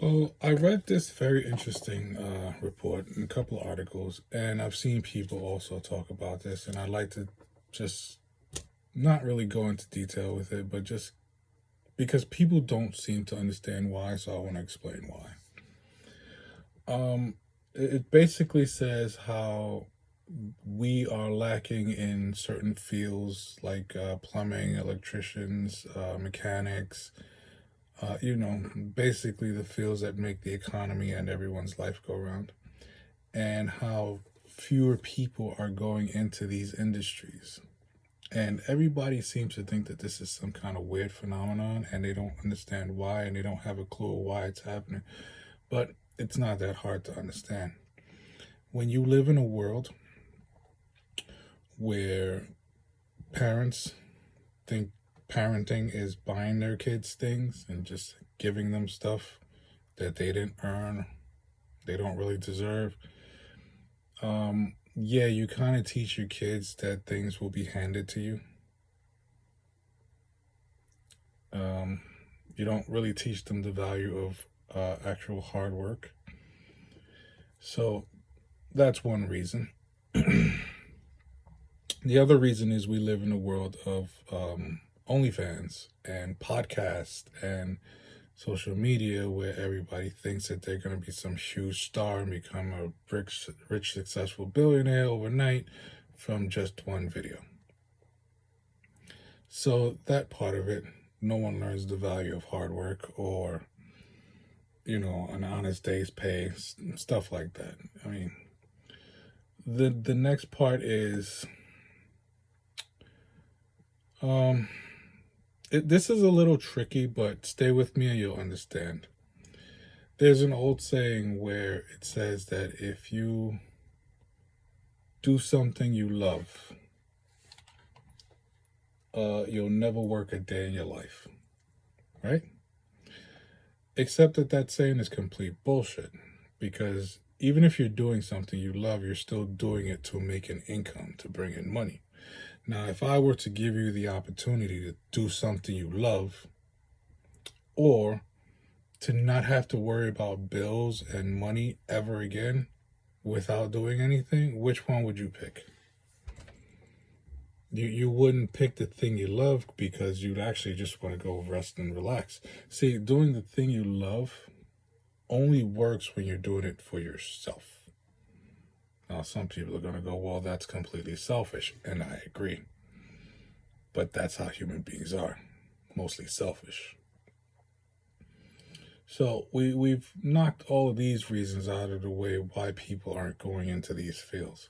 Well, I read this very interesting report and a couple of articles, and I've seen people also talk about this, and I'd like to just not really go into detail with it, but just because people don't seem to understand why, so I want to explain why. It basically says how we are lacking in certain fields like plumbing, electricians, mechanics, basically the fields that make the economy and everyone's life go round, and how fewer people are going into these industries. And everybody seems to think that this is some kind of weird phenomenon and they don't understand why and they don't have a clue why it's happening. But it's not that hard to understand. When you live in a world where parents think parenting is buying their kids things and just giving them stuff that they didn't earn, they don't really deserve. Yeah, you kind of teach your kids that things will be handed to you. Um, you don't really teach them the value of actual hard work. So that's one reason. The other reason is we live in a world of OnlyFans and podcast and social media where everybody thinks that they're going to be some huge star and become a rich, successful billionaire overnight from just one video. So that part of it, no one learns the value of hard work or, an honest day's pay, stuff like that. I mean, the next part is, um, this is a little tricky, but stay with me and you'll understand. There's an old saying where it says that if you do something you love, you'll never work a day in your life, right? Except that saying is complete bullshit because even if you're doing something you love, you're still doing it to make an income, to bring in money. Now, if I were to give you the opportunity to do something you love or to not have to worry about bills and money ever again without doing anything, which one would you pick? You wouldn't pick the thing you love because you'd actually just want to go rest and relax. See, doing the thing you love only works when you're doing it for yourself. Now, some people are going to go, well, that's completely selfish, and I agree. But that's how human beings are, mostly selfish. So we've knocked all of these reasons out of the way why people aren't going into these fields.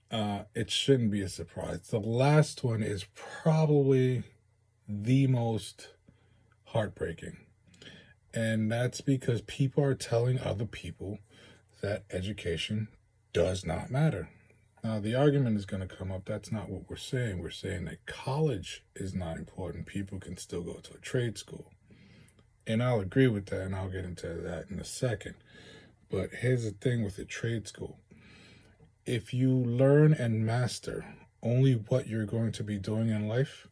It shouldn't be a surprise. The last one is probably the most heartbreaking. And that's because people are telling other people that education does not matter. Now, the argument is going to come up that's not what we're saying. We're saying that college is not important. People can still go to a trade school. And I'll agree with that, and I'll get into that in a second. But here's the thing with a trade school. If you learn and master only what you're going to be doing in life,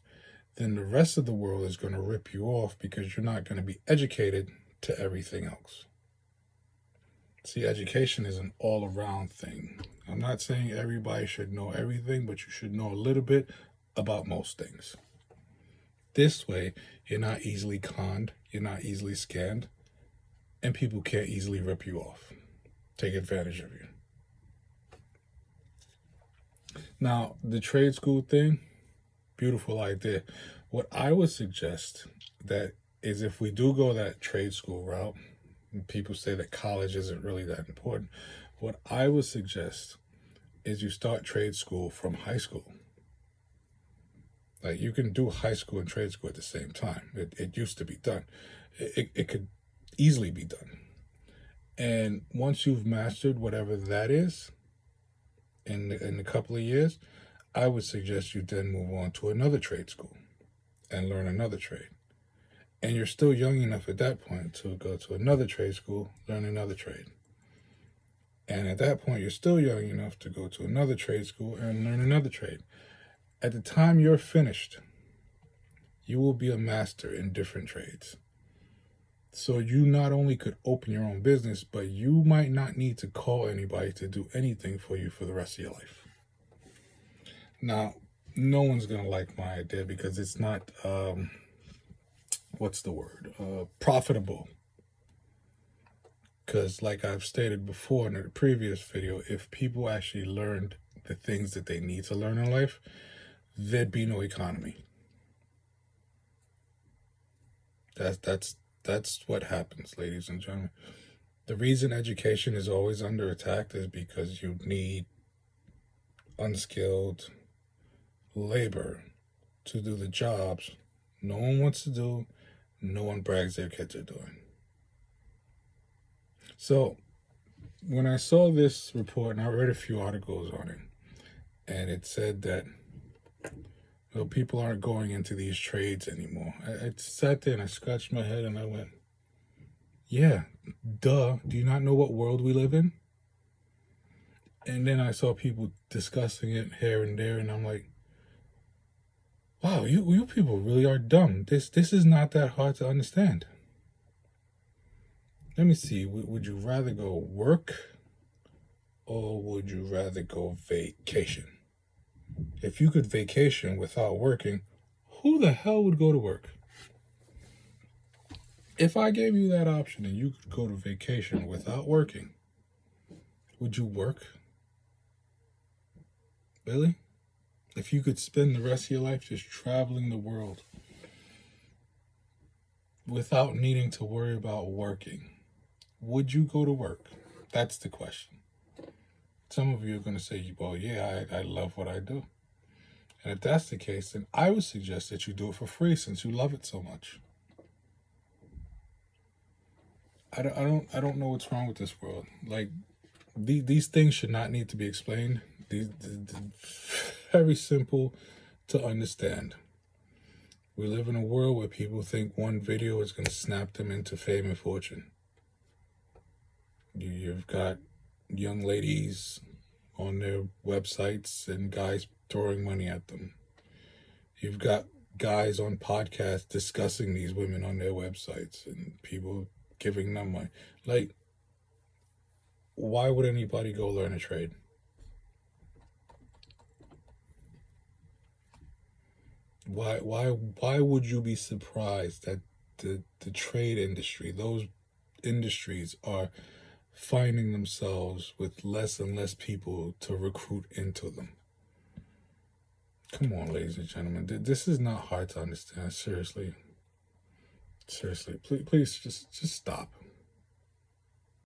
then the rest of the world is going to rip you off because you're not going to be educated to everything else. See, education is an all around thing. I'm not saying everybody should know everything, but you should know a little bit about most things. This way, you're not easily conned, you're not easily scammed, and people can't easily rip you off, take advantage of you. Now, the trade school thing, beautiful idea. What I would suggest that is if we do go that trade school route, and people say that college isn't really that important, what I would suggest is you start trade school from high school. Like you can do high school and trade school at the same time. It used to be done. It could easily be done. And once you've mastered whatever that is in a couple of years, I would suggest you then move on to another trade school and learn another trade. And you're still young enough at that point to go to another trade school, learn another trade. And at that point, you're still young enough to go to another trade school and learn another trade. At the time you're finished, you will be a master in different trades. So you not only could open your own business, but you might not need to call anybody to do anything for you for the rest of your life. Now, no one's going to like my idea because it's not, what's the word? Profitable. Because, like I've stated before in a previous video, if people actually learned the things that they need to learn in life, there'd be no economy. That's what happens, ladies and gentlemen. The reason education is always under attack is because you need unskilled labor to do the jobs no one wants to do, no one brags their kids are doing. So when I saw this report, and I read a few articles on it, and it said that people aren't going into these trades anymore. I sat there and I scratched my head and I went, yeah, duh. Do you not know what world we live in? And then I saw people discussing it here and there, and I'm like, wow, you people really are dumb. This is not that hard to understand. Let me see. Would you rather go work or would you rather go vacation? If you could vacation without working, who the hell would go to work? If I gave you that option and you could go to vacation without working, would you work? Really? If you could spend the rest of your life just traveling the world without needing to worry about working, would you go to work? That's the question. Some of you are going to say, well, yeah, I love what I do. And if that's the case, then I would suggest that you do it for free since you love it so much. I don't know what's wrong with this world. Like, these things should not need to be explained. These very simple to understand. We live in a world where people think one video is going to snap them into fame and fortune. You've got young ladies on their websites and guys throwing money at them. You've got guys on podcasts discussing these women on their websites and people giving them money. Like, why would anybody go learn a trade? Why would you be surprised that the trade industry, those industries are finding themselves with less and less people to recruit into them? Come on, ladies and gentlemen. This is not hard to understand. Seriously, please just stop.